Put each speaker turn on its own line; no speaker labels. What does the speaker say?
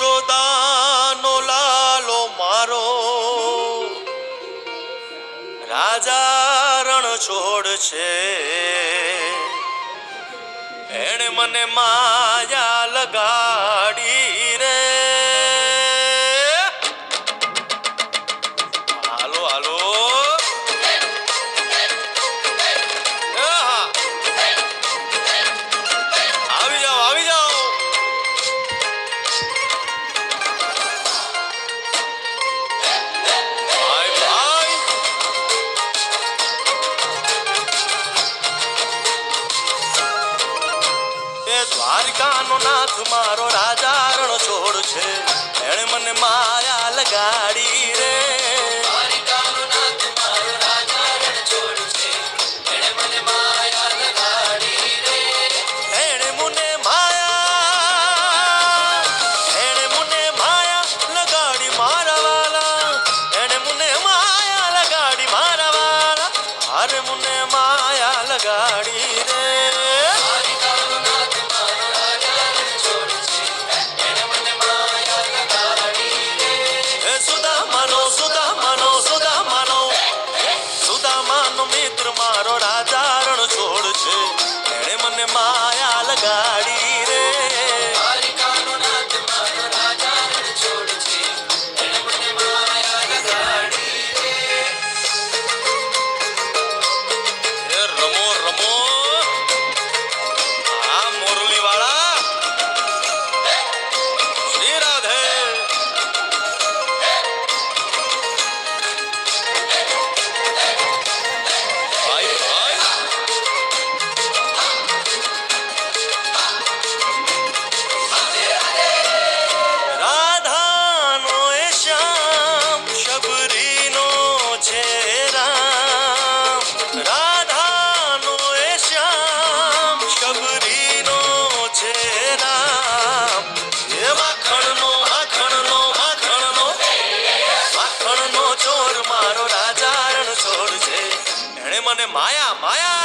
યશોદાનો લાલો મારો રાજા રણ છોડ છે. એણે મને માયા લગાડી રે. હાલો હાલો આવી જાઓ આવી જાઓ. દ્વારિકાનો નાથ મારો રાજા રણ છોડ છે. એણે મને માયા લગાડી રે. દ્વારિકાનો નાથ મારો રાજા રણ છોડ છે. એણે મને માયા લગાડી રે. એણે મને માયા લગાડી મારા વાલા. એણે મને માયા લગાડી મારા વાલા. અરે મને માયા લગાડી રે. મિત્ર મારો રાજા રણ છોડ છે. એણે મને માયા લગાડી રે. દ્વારિકાનો નાથ મારો રાજા રણ છોડ છે. એણે મને માયા લગાડી રે. રમો રમો આ મોરલી વાળા શ્રી રાધે. મને માયા માયા